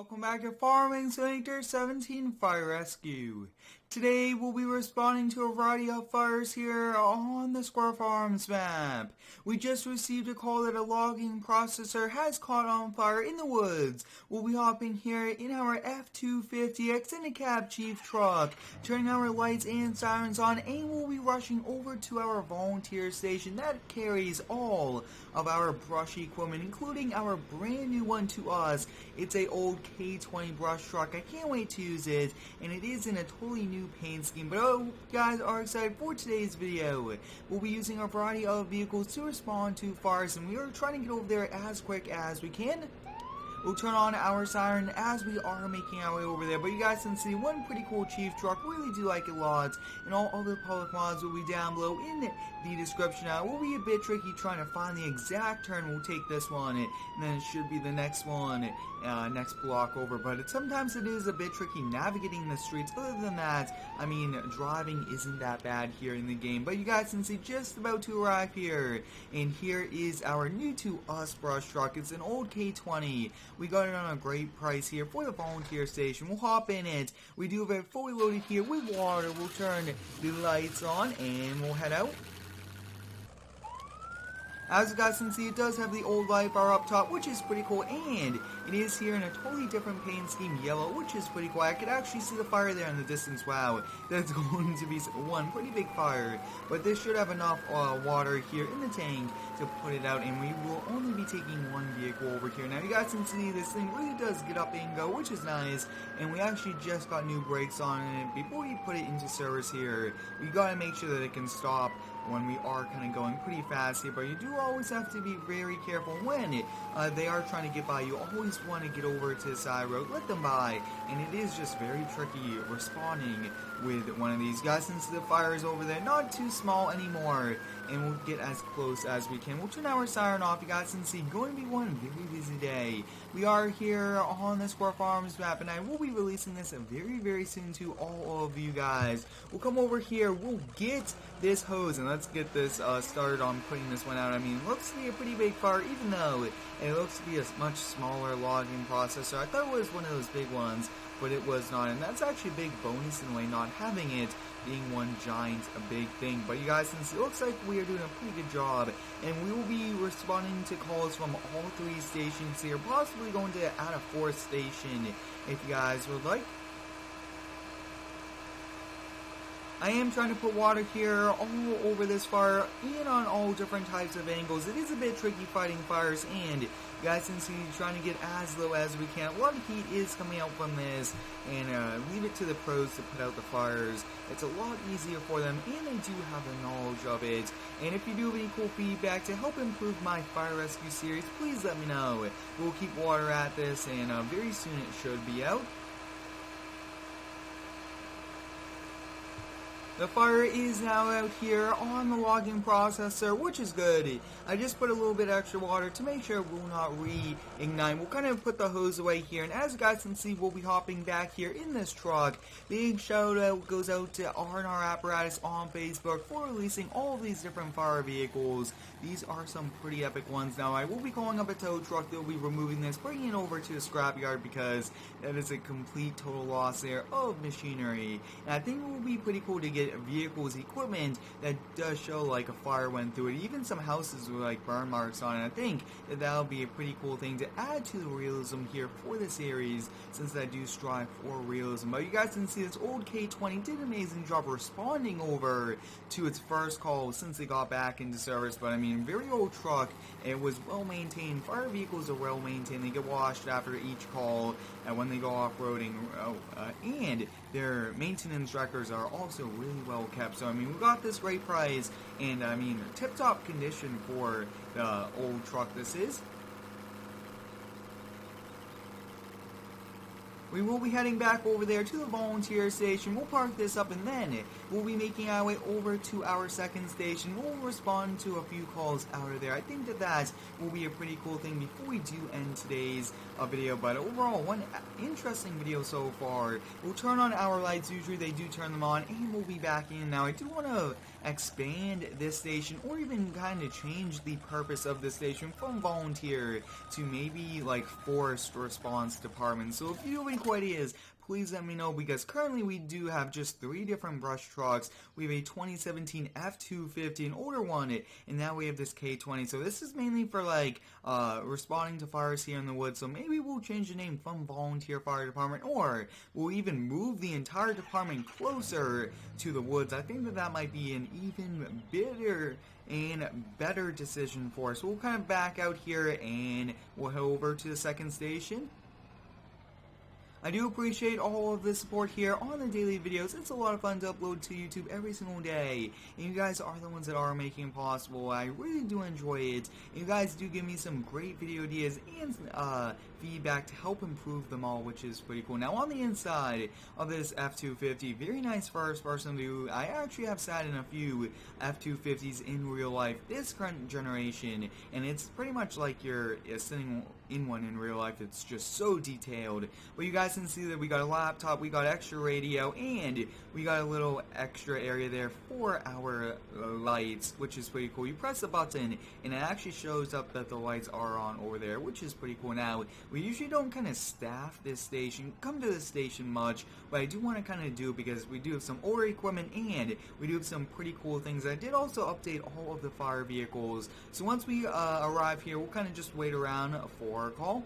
Welcome back to Farming Simulator 17 Fire Rescue. Today we'll be responding to a variety of fires here on the Squirrel Farms map. We just received a call that a logging processor has caught on fire in the woods. We'll be hopping here in our F-250 extended cab chief truck, turning our lights and sirens on, and we'll be rushing over to our volunteer station that carries all of our brush equipment, including our brand new one to us. It's a old K20 brush truck. I can't wait to use it, and it is in a totally new paint scheme. But oh, you guys are excited for today's video. We'll be using a variety of vehicles to respond to fires, and we are trying to get over there as quick as we can. We'll turn on our siren as we are making our way over there. But you guys can see one pretty cool chief truck. Really do like it lots. And all other public mods will be down below in the description. Now, it will be a bit tricky trying to find the exact turn. We'll take this one, and then it should be the next one, next block over. But sometimes it is a bit tricky navigating the streets. Other than that, I mean, driving isn't that bad here in the game. But you guys can see just about to arrive here. And here is our new to us brush truck. It's an old K20. We got it on a great price here for the volunteer station. We'll hop in it. We do have it fully loaded here with water. We'll turn the lights on and we'll head out. As you guys can see, it does have the old light bar up top, which is pretty cool, and it is here in a totally different paint scheme, yellow, which is pretty cool. I could actually see the fire there in the distance. Wow, that's going to be one pretty big fire, but this should have enough water here in the tank to put it out, and we will only be taking one vehicle over here. Now, you guys can see this thing really does get up and go, which is nice, and we actually just got new brakes on it. Before we put it into service here, we gotta make sure that it can stop when we are kind of going pretty fast here, but you do always have to be very careful when they are trying to get by. You always want to get over to the side road, let them by, and it is just very tricky responding with one of these guys since the fire is over there, not too small anymore, and we'll get as close as we can. We'll turn our siren off. You guys can see, going to be one very busy day. We are here on the Squirrel Farms map, and I will be releasing this very, very soon to all of you guys. We'll come over here, we'll get this hose, and let's get this started on putting this one out. I mean, it looks to be a pretty big fire, even though it looks to be a much smaller logging processor. I thought it was one of those big ones, but it was not, and that's actually a big bonus in a way, not having it being one giant, a big thing. But you guys can see, it looks like we are doing a pretty good job, and we will be responding to calls from all three stations here, possibly going to add a fourth station if you guys would like. I am trying to put water here all over this fire and on all different types of angles. It is a bit tricky fighting fires, and you guys can see trying to get as low as we can. A lot of heat is coming out from this, and leave it to the pros to put out the fires. It's a lot easier for them, and they do have the knowledge of it. And if you do have any cool feedback to help improve my fire rescue series, please let me know. We'll keep water at this, and very soon it should be out. The fire is now out here on the logging processor, which is good. I just put a little bit extra water to make sure it will not reignite. We'll kind of put the hose away here, and as you guys can see, we'll be hopping back here in this truck. Big shout out goes out to R&R Apparatus on Facebook for releasing all of these different fire vehicles. These are some pretty epic ones. Now, I will be calling up a tow truck that will be removing this, bringing it over to the scrapyard, because that is a complete total loss there of machinery. And I think it will be pretty cool to get vehicles, equipment that does show like a fire went through it, even some houses with like burn marks on it. I think that that'll be a pretty cool thing to add to the realism here for the series, since I do strive for realism. But you guys can see this old K20 did an amazing job responding over to its first call since they got back into service. But I mean, very old truck, it was well maintained. Fire vehicles are well maintained, they get washed after each call and when they go off-roading, and their maintenance records are also really well kept. So I mean, we got this great price, and I mean, tip-top condition for the old truck this is. We will be heading back over there to the volunteer station. We'll park this up, and then we'll be making our way over to our second station. We'll respond to a few calls out of there. I think that will be a pretty cool thing before we do end today's video. But overall, one interesting video so far. We'll turn on our lights. Usually they do turn them on, and we'll be back in. Now, I do want to expand this station or even kind of change the purpose of the station from volunteer to maybe like forced response department. So if you have any cool ideas, please let me know, because currently we do have just 3 different brush trucks. We have a 2017 F-250, an older one, and now we have this K-20. So this is mainly for like responding to fires here in the woods. So maybe we'll change the name from Volunteer Fire Department, or we'll even move the entire department closer to the woods. I think that might be an even better decision for us. So we'll kind of back out here and we'll head over to the second station. I do appreciate all of the support here on the daily videos. It's a lot of fun to upload to YouTube every single day, and you guys are the ones that are making it possible. I really do enjoy it, and you guys do give me some great video ideas and feedback to help improve them all, which is pretty cool. Now on the inside of this F-250, very nice first person view. I actually have sat in a few F-250s in real life this current generation, and it's pretty much like you're sitting in one in real life. It's just so detailed. But you guys can see that we got a laptop, we got extra radio, and we got a little extra area there for our lights, which is pretty cool. You press the button and it actually shows up that the lights are on over there, which is pretty cool. Now we usually don't kind of staff this station, come to this station much, but I do want to kind of do it because we do have some older equipment and we do have some pretty cool things. I did also update all of the fire vehicles, so once we arrive here, we'll kind of just wait around for a call.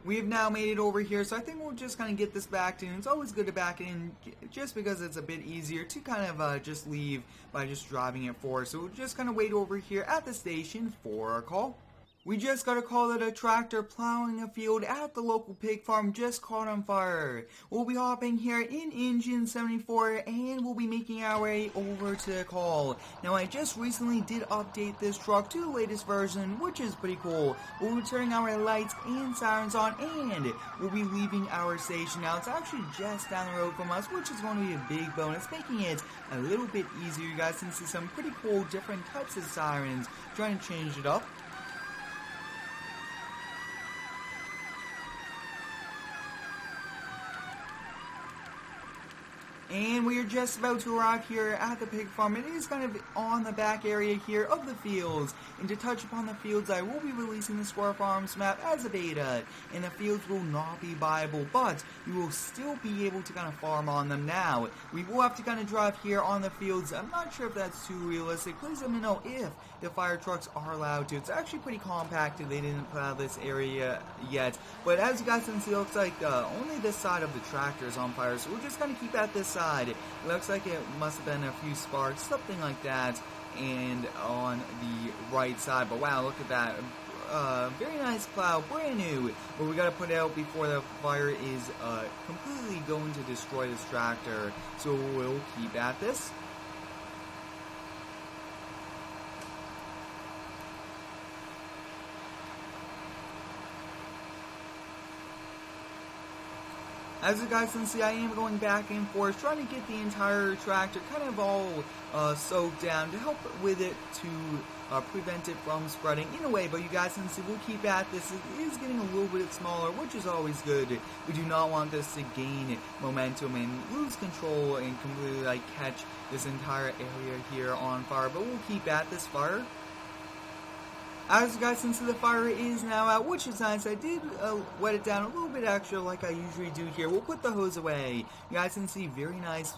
We have now made it over here, so I think we'll just kind of get this backed in. It's always good to back it in just because it's a bit easier to kind of just leave by just driving it forward. So we'll just kind of wait over here at the station for our call. We just got a call that a tractor plowing a field at the local pig farm just caught on fire. We'll be hopping here in engine 74 and we'll be making our way over to the call. Now I just recently did update this truck to the latest version, which is pretty cool. We'll be turning our lights and sirens on and we'll be leaving our station. Now it's actually just down the road from us, which is going to be a big bonus, making it a little bit easier. You guys can see some pretty cool different types of sirens, trying to change it up. And we are just about to arrive here at the pig farm. It is kind of on the back area here of the fields. And to touch upon the fields, I will be releasing the Square Farms map as a beta. And the fields will not be viable, but you will still be able to kind of farm on them now. We will have to kind of drive here on the fields. I'm not sure if that's too realistic. Please let me know if the fire trucks are allowed to. It's actually pretty compacted. They didn't plow this area yet. But as you guys can see, it looks like only this side of the tractor is on fire. So we're just going to keep at this side. It looks like it must have been a few sparks, something like that, and on the right side. But wow, look at that. Very nice plow, brand new, but we gotta put it out before the fire is completely going to destroy this tractor. So we'll keep at this. As you guys can see, I am going back and forth, trying to get the entire tractor kind of all soaked down to help with it to prevent it from spreading in a way. But you guys can see, we'll keep at this. It is getting a little bit smaller, which is always good. We do not want this to gain momentum and lose control and completely like catch this entire area here on fire. But we'll keep at this fire. As you guys can see, the fire is now out, which is nice. I did wet it down a little bit extra like I usually do here. We'll put the hose away. You guys can see very nice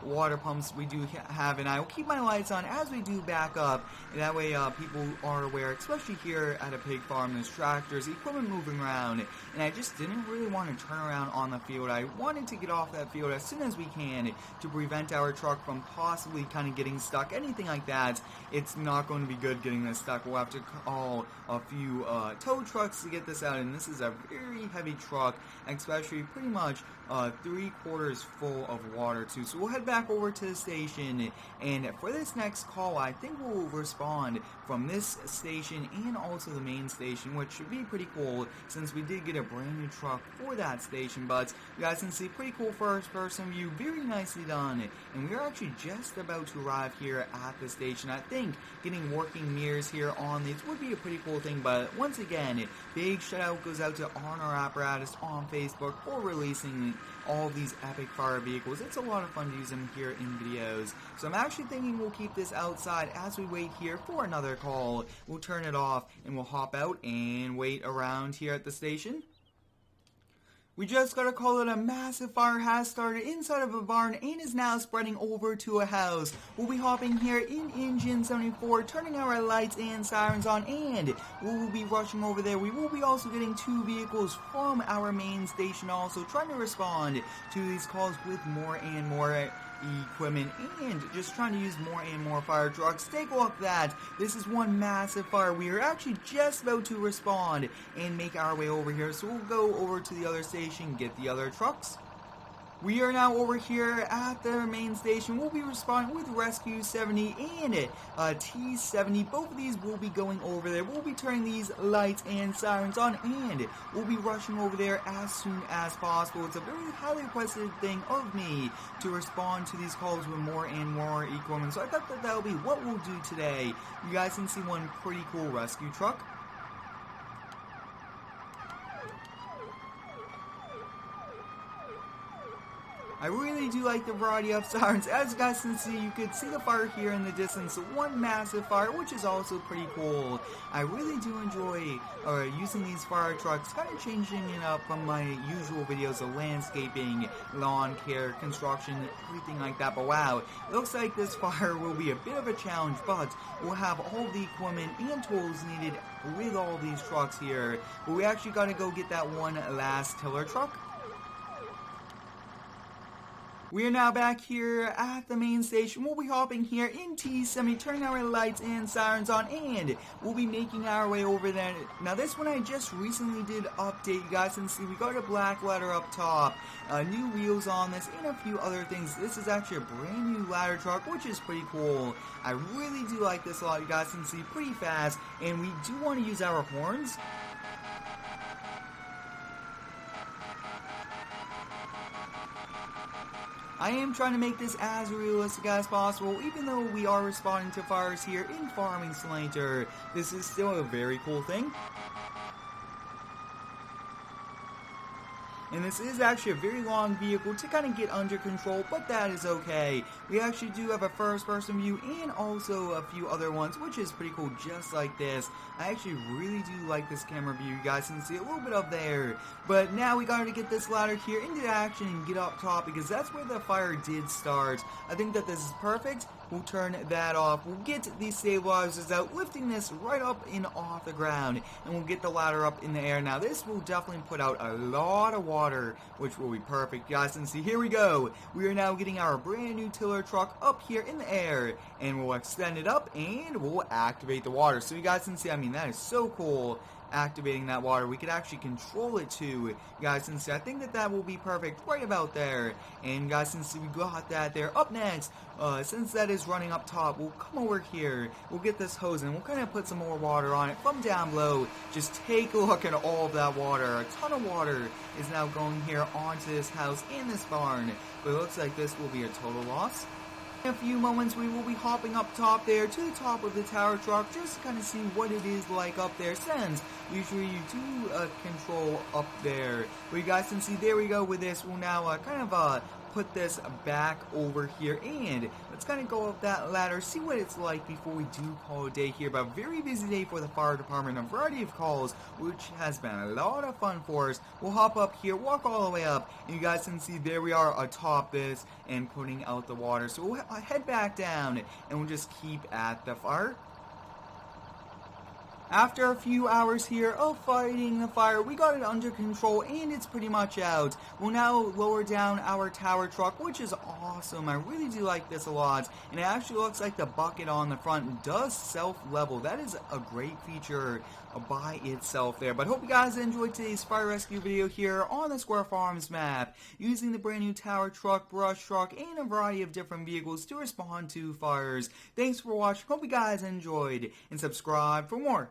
water pumps we do have, and I will keep my lights on as we do back up. And that way people are aware, especially here at a pig farm, there's tractors, equipment moving around, and I just didn't really want to turn around on the field. I wanted to get off that field as soon as we can to prevent our truck from possibly kind of getting stuck, anything like that. It's not going to be good getting this stuck. We'll have to call a few tow trucks to get this out, and this is a very heavy truck, especially pretty much 3/4 full of water too. So we'll head back over to the station, and for this next call, I think we'll respond from this station and also the main station, which should be pretty cool since we did get a brand new truck for that station. But you guys can see, pretty cool first person view, very nicely done, and we are actually just about to arrive here at the station. I think getting working mirrors here on the updates would be a pretty cool thing, but once again, big shout out goes out to Honor Apparatus on Facebook for releasing all of these epic fire vehicles. It's a lot of fun to use them here in videos. So I'm actually thinking we'll keep this outside as we wait here for another call. We'll turn it off and we'll hop out and wait around here at the station. We just got a call that a massive fire has started inside of a barn and is now spreading over to a house. We'll be hopping here in Engine 74, turning our lights and sirens on, and we'll be rushing over there. We will be also getting 2 vehicles from our main station, also trying to respond to these calls with more and more equipment and just trying to use more and more fire trucks. Take a look at that. This is one massive fire. We are actually just about to respond and make our way over here, so we'll go over to the other station, get the other trucks. We are now over here at the main station. We'll be responding with Rescue 70 and T70. Both of these will be going over there. We'll be turning these lights and sirens on, and we'll be rushing over there as soon as possible. It's a very highly requested thing of me to respond to these calls with more and more equipment, so I thought that that'll be what we'll do today. You guys can see one pretty cool rescue truck. I really do like the variety of sirens. As you guys can see, you could see the fire here in the distance. One massive fire, which is also pretty cool. I really do enjoy using these fire trucks, kind of changing it up from my usual videos of landscaping, lawn care, construction, everything like that. But wow, it looks like this fire will be a bit of a challenge, but we'll have all the equipment and tools needed with all these trucks here. But we actually got to go get that one last tiller truck. We are now back here at the main station. We'll be hopping here in T70, turning our lights and sirens on, and we'll be making our way over there. Now this one I just recently did update. You guys can see we got a black ladder up top, new wheels on this, and a few other things. This is actually a brand new ladder truck, which is pretty cool. I really do like this a lot. You guys can see pretty fast, and we do want to use our horns. I am trying to make this as realistic as possible, even though we are responding to fires here in Farming Simulator. This is still a very cool thing. And this is actually a very long vehicle to kind of get under control, but that is okay. We actually do have a first-person view and also a few other ones, which is pretty cool, just like this. I actually really do like this camera view. You guys can see a little bit up there. But now we gotta get this ladder here into action and get up top, because that's where the fire did start. I think that this is perfect. We'll turn that off. We'll get these stabilizers out, lifting this right up and off the ground, and we'll get the ladder up in the air. Now this will definitely put out a lot of water, which will be perfect. You guys can see, here we go. We are now getting our brand new tiller truck up here in the air, and we'll extend it up and we'll activate the water. So you guys can see, I mean, that is so cool. Activating that water, we could actually control it too. You guys can see, I think that that will be perfect right about there. And you guys can see we got that there. Up next, since that is running up top, we'll come over here, we'll get this hose and we'll kind of put some more water on it from down below. Just take a look at all of that water. A ton of water is now going here onto this house and this barn, but it looks like this will be a total loss. In a few moments we will be hopping up top there to the top of the tower truck, just to kind of see what it is like up there, since usually you do control up there. But you guys can see, there we go with this. We'll now kind of put this back over here, and let's kind of go up that ladder, see what it's like before we do call it a day here. But a very busy day for the fire department, a variety of calls, which has been a lot of fun for us. We'll hop up here, walk all the way up, and you guys can see there we are atop this and putting out the water. So we'll head back down and we'll just keep at the fire. After a few hours here of fighting the fire, we got it under control and it's pretty much out. We'll now lower down our tower truck, which is awesome. I really do like this a lot. And it actually looks like the bucket on the front does self-level. That is a great feature by itself there. But hope you guys enjoyed today's fire rescue video here on the Square Farms map, using the brand new tower truck, brush truck, and a variety of different vehicles to respond to fires. Thanks for watching. Hope you guys enjoyed, and subscribe for more.